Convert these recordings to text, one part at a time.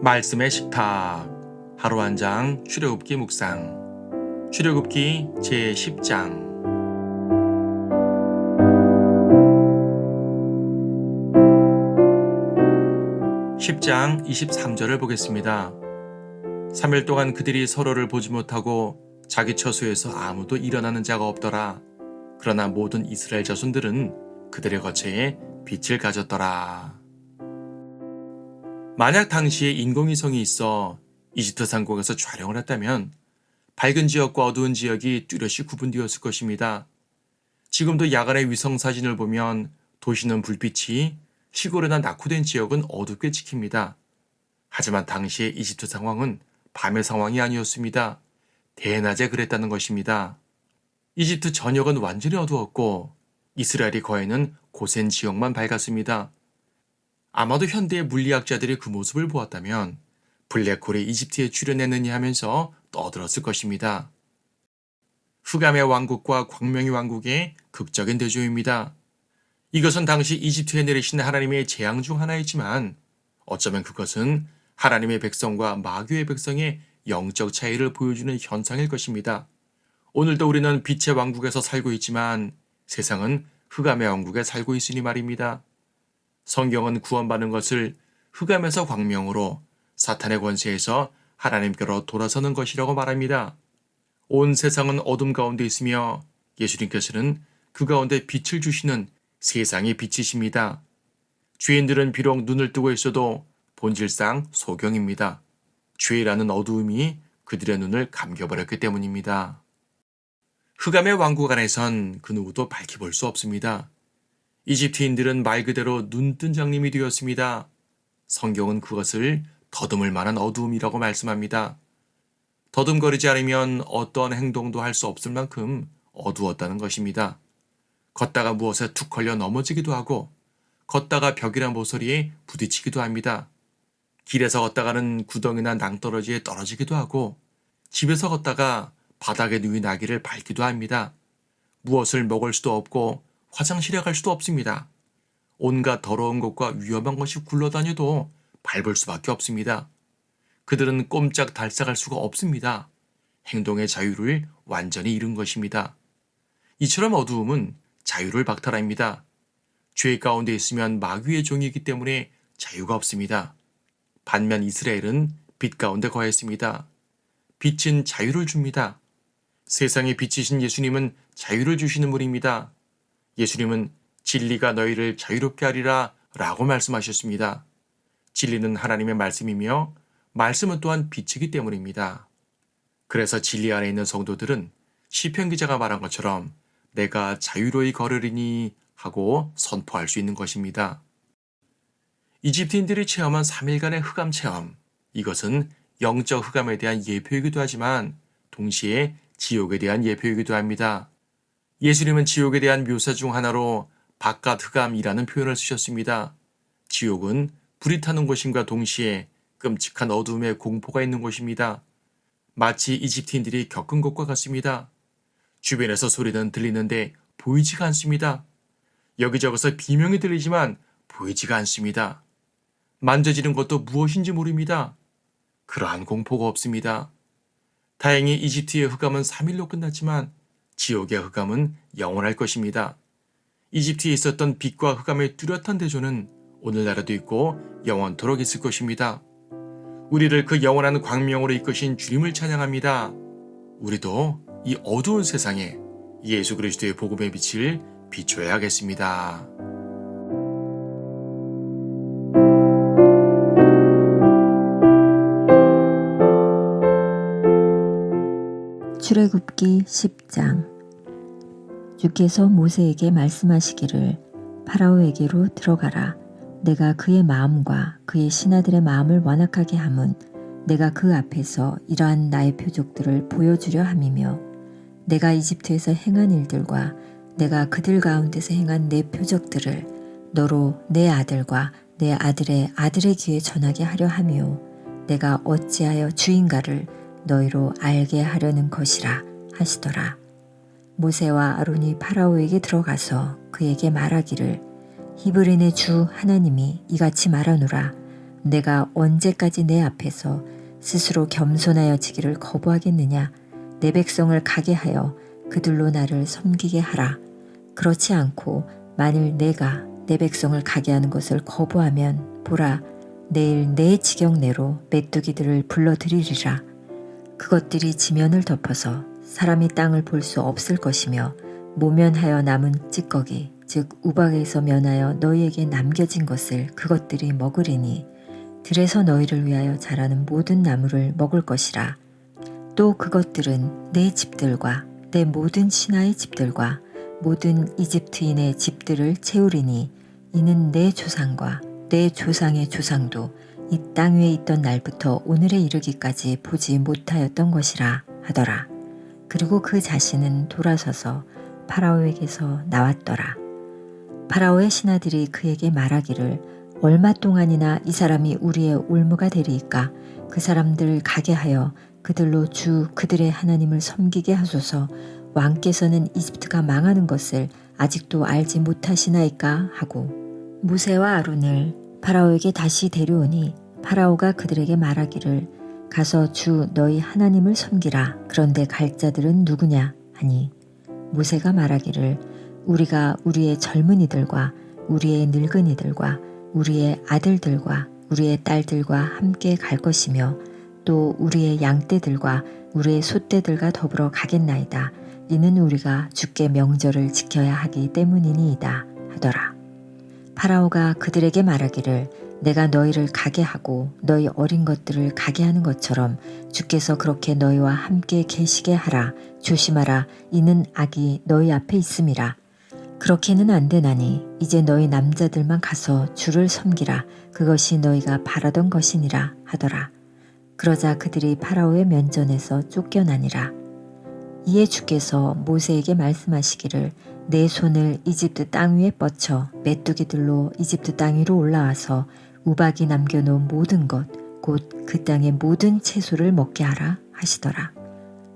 말씀의 식탁 하루 한 장 출애굽기 묵상 출애굽기 제10장 10장 23절을 보겠습니다. 3일 동안 그들이 서로를 보지 못하고 자기 처소에서 아무도 일어나는 자가 없더라. 그러나 모든 이스라엘 자손들은 그들의 거처에 빛을 가졌더라. 만약 당시에 인공위성이 있어 이집트 상공에서 촬영을 했다면 밝은 지역과 어두운 지역이 뚜렷이 구분되었을 것입니다. 지금도 야간의 위성 사진을 보면 도시는 불빛이, 시골이나 낙후된 지역은 어둡게 찍힙니다. 하지만 당시의 이집트 상황은 밤의 상황이 아니었습니다. 대낮에 그랬다는 것입니다. 이집트 전역은 완전히 어두웠고 이스라엘이 거해는 고센 지역만 밝았습니다. 아마도 현대의 물리학자들이 그 모습을 보았다면 블랙홀이 이집트에 출현했느냐 하면서 떠들었을 것입니다. 흑암의 왕국과 광명의 왕국의 극적인 대조입니다. 이것은 당시 이집트에 내리신 하나님의 재앙 중 하나이지만 어쩌면 그것은 하나님의 백성과 마귀의 백성의 영적 차이를 보여주는 현상일 것입니다. 오늘도 우리는 빛의 왕국에서 살고 있지만 세상은 흑암의 왕국에 살고 있으니 말입니다. 성경은 구원받는 것을 흑암에서 광명으로, 사탄의 권세에서 하나님께로 돌아서는 것이라고 말합니다. 온 세상은 어둠 가운데 있으며 예수님께서는 그 가운데 빛을 주시는 세상의 빛이십니다. 죄인들은 비록 눈을 뜨고 있어도 본질상 소경입니다. 죄라는 어두움이 그들의 눈을 감겨버렸기 때문입니다. 흑암의 왕국 안에선 그 누구도 밝히 볼 수 없습니다. 이집트인들은 말 그대로 눈뜬 장님이 되었습니다. 성경은 그것을 더듬을 만한 어두움이라고 말씀합니다. 더듬거리지 않으면 어떠한 행동도 할 수 없을 만큼 어두웠다는 것입니다. 걷다가 무엇에 툭 걸려 넘어지기도 하고 걷다가 벽이나 모서리에 부딪히기도 합니다. 길에서 걷다가는 구덩이나 낭떠러지에 떨어지기도 하고 집에서 걷다가 바닥에 누인 아기를 밟기도 합니다. 무엇을 먹을 수도 없고 화장실에 갈 수도 없습니다. 온갖 더러운 것과 위험한 것이 굴러다녀도 밟을 수밖에 없습니다. 그들은 꼼짝 달싹할 수가 없습니다. 행동의 자유를 완전히 잃은 것입니다. 이처럼 어두움은 자유를 박탈합니다. 죄 가운데 있으면 마귀의 종이기 때문에 자유가 없습니다. 반면 이스라엘은 빛 가운데 거했습니다. 빛은 자유를 줍니다. 세상의 빛이신 예수님은 자유를 주시는 분입니다. 예수님은 진리가 너희를 자유롭게 하리라 라고 말씀하셨습니다. 진리는 하나님의 말씀이며 말씀은 또한 빛이기 때문입니다. 그래서 진리 안에 있는 성도들은 시편 기자가 말한 것처럼 내가 자유로이 걸으리니 하고 선포할 수 있는 것입니다. 이집트인들이 체험한 3일간의 흑암 체험, 이것은 영적 흑암에 대한 예표이기도 하지만 동시에 지옥에 대한 예표이기도 합니다. 예수님은 지옥에 대한 묘사 중 하나로 바깥 흑암이라는 표현을 쓰셨습니다. 지옥은 불이 타는 곳임과 동시에 끔찍한 어두움의 공포가 있는 곳입니다. 마치 이집트인들이 겪은 것과 같습니다. 주변에서 소리는 들리는데 보이지가 않습니다. 여기저기서 비명이 들리지만 보이지가 않습니다. 만져지는 것도 무엇인지 모릅니다. 그러한 공포가 없습니다. 다행히 이집트의 흑암은 3일로 끝났지만 지옥의 흑암은 영원할 것입니다. 이집트에 있었던 빛과 흑암의 뚜렷한 대조는 오늘날에도 있고 영원토록 있을 것입니다. 우리를 그 영원한 광명으로 이끄신 주님을 찬양합니다. 우리도 이 어두운 세상에 예수 그리스도의 복음의 빛을 비춰야겠습니다. 출애굽기 10장. 주께서 모세에게 말씀하시기를 파라오에게로 들어가라. 내가 그의 마음과 그의 신하들의 마음을 완악하게 함은 내가 그 앞에서 이러한 나의 표적들을 보여주려 함이며 내가 이집트에서 행한 일들과 내가 그들 가운데서 행한 내 표적들을 너로 내 아들과 내 아들의 아들의 귀에 전하게 하려 함이요 내가 어찌하여 주인가를 너희로 알게 하려는 것이라 하시더라. 모세와 아론이 파라오에게 들어가서 그에게 말하기를 히브리인의 주 하나님이 이같이 말하노라. 내가 언제까지 내 앞에서 스스로 겸손하여지기를 거부하겠느냐. 내 백성을 가게 하여 그들로 나를 섬기게 하라. 그렇지 않고 만일 내가 내 백성을 가게 하는 것을 거부하면 보라, 내일 내 지경 내로 메뚜기들을 불러들이리라. 그것들이 지면을 덮어서 사람이 땅을 볼 수 없을 것이며 모면하여 남은 찌꺼기 즉 우박에서 면하여 너희에게 남겨진 것을 그것들이 먹으리니 들에서 너희를 위하여 자라는 모든 나무를 먹을 것이라. 또 그것들은 내 집들과 내 모든 신하의 집들과 모든 이집트인의 집들을 채우리니 이는 내 조상과 내 조상의 조상도 이 땅 위에 있던 날부터 오늘에 이르기까지 보지 못하였던 것이라 하더라. 그리고 그 자신은 돌아서서 파라오에게서 나왔더라. 파라오의 신하들이 그에게 말하기를 얼마 동안이나 이 사람이 우리의 올무가 되리이까. 그 사람들을 가게 하여 그들로 주 그들의 하나님을 섬기게 하소서. 왕께서는 이집트가 망하는 것을 아직도 알지 못하시나이까 하고 모세와 아론을 파라오에게 다시 데려오니 파라오가 그들에게 말하기를 가서 주 너희 하나님을 섬기라. 그런데 갈 자들은 누구냐 하니 모세가 말하기를 우리가 우리의 젊은이들과 우리의 늙은이들과 우리의 아들들과 우리의 딸들과 함께 갈 것이며 또 우리의 양떼들과 우리의 소떼들과 더불어 가겠나이다. 이는 우리가 주께 명절을 지켜야 하기 때문이니이다 하더라. 파라오가 그들에게 말하기를 내가 너희를 가게 하고 너희 어린 것들을 가게 하는 것처럼 주께서 그렇게 너희와 함께 계시게 하라. 조심하라. 이는 악이 너희 앞에 있음이라. 그렇게는 안 되나니 이제 너희 남자들만 가서 주를 섬기라. 그것이 너희가 바라던 것이니라 하더라. 그러자 그들이 파라오의 면전에서 쫓겨나니라. 이에 주께서 모세에게 말씀하시기를 내 손을 이집트 땅 위에 뻗쳐 메뚜기들로 이집트 땅 위로 올라와서 우박이 남겨놓은 모든 것 곧 그 땅의 모든 채소를 먹게 하라 하시더라.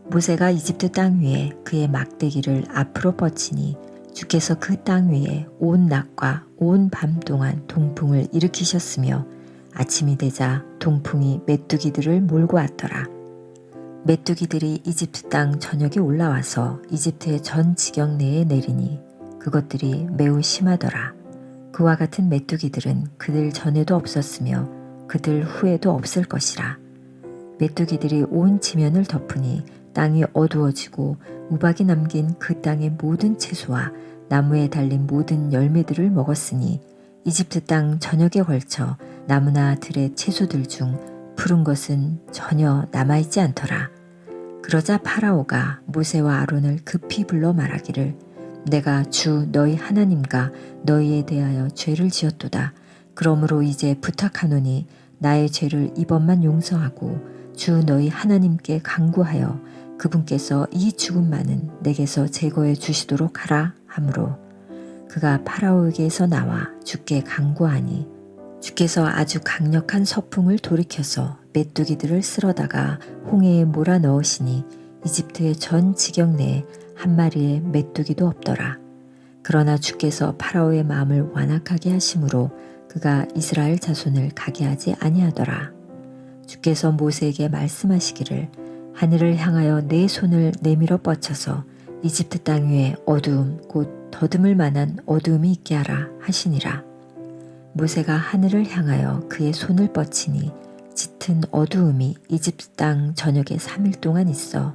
모세가 이집트 땅 위에 그의 막대기를 앞으로 뻗치니 주께서 그 땅 위에 온 낮과 온 밤 동안 동풍을 일으키셨으며 아침이 되자 동풍이 메뚜기들을 몰고 왔더라. 메뚜기들이 이집트 땅 전역에 올라와서 이집트의 전 지경 내에 내리니 그것들이 매우 심하더라. 그와 같은 메뚜기들은 그들 전에도 없었으며 그들 후에도 없을 것이라. 메뚜기들이 온 지면을 덮으니 땅이 어두워지고 우박이 남긴 그 땅의 모든 채소와 나무에 달린 모든 열매들을 먹었으니 이집트 땅 전역에 걸쳐 나무나 들의 채소들 중 푸른 것은 전혀 남아있지 않더라. 그러자 파라오가 모세와 아론을 급히 불러 말하기를 내가 주 너희 하나님과 너희에 대하여 죄를 지었도다. 그러므로 이제 부탁하노니 나의 죄를 이번만 용서하고 주 너희 하나님께 간구하여 그분께서 이 죽음만은 내게서 제거해 주시도록 하라 하므로 그가 파라오에게서 나와 주께 간구하니 주께서 아주 강력한 서풍을 돌이켜서 메뚜기들을 쓸어다가 홍해에 몰아 넣으시니 이집트의 전 지경 내에 한 마리의 메뚜기도 없더라. 그러나 주께서 파라오의 마음을 완악하게 하심으로 그가 이스라엘 자손을 가게 하지 아니하더라. 주께서 모세에게 말씀하시기를 하늘을 향하여 내 손을 내밀어 뻗쳐서 이집트 땅 위에 어두움 곧 더듬을 만한 어두움이 있게 하라 하시니라. 모세가 하늘을 향하여 그의 손을 뻗치니 짙은 어두움이 이집트 땅 전역에 3일 동안 있어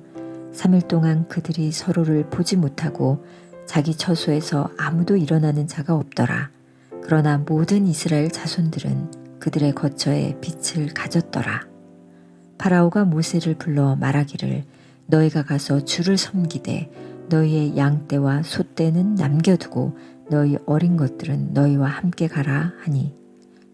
3일 동안 그들이 서로를 보지 못하고 자기 처소에서 아무도 일어나는 자가 없더라. 그러나 모든 이스라엘 자손들은 그들의 거처에 빛을 가졌더라. 파라오가 모세를 불러 말하기를 너희가 가서 주를 섬기되 너희의 양떼와 소떼는 남겨두고 너희 어린 것들은 너희와 함께 가라 하니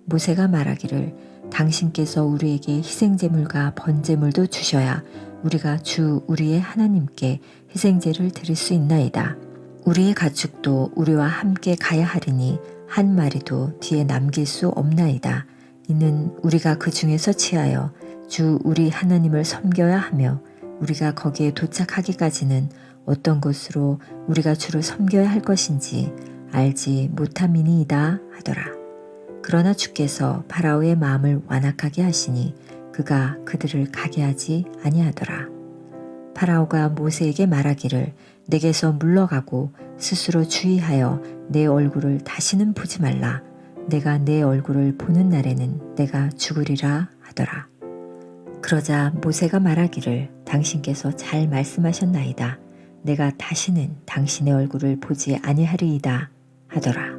모세가 말하기를 당신께서 우리에게 희생제물과 번제물도 주셔야 우리가 주 우리의 하나님께 희생제를 드릴 수 있나이다. 우리의 가축도 우리와 함께 가야 하리니 한 마리도 뒤에 남길 수 없나이다. 이는 우리가 그 중에서 취하여 주 우리 하나님을 섬겨야 하며 우리가 거기에 도착하기까지는 어떤 것으로 우리가 주를 섬겨야 할 것인지 알지 못함이니이다 하더라. 그러나 주께서 파라오의 마음을 완악하게 하시니 그가 그들을 가게 하지 아니하더라. 파라오가 모세에게 말하기를 내게서 물러가고 스스로 주의하여 내 얼굴을 다시는 보지 말라. 내가 내 얼굴을 보는 날에는 내가 죽으리라 하더라. 그러자 모세가 말하기를 당신께서 잘 말씀하셨나이다. 내가 다시는 당신의 얼굴을 보지 아니하리이다 하더라.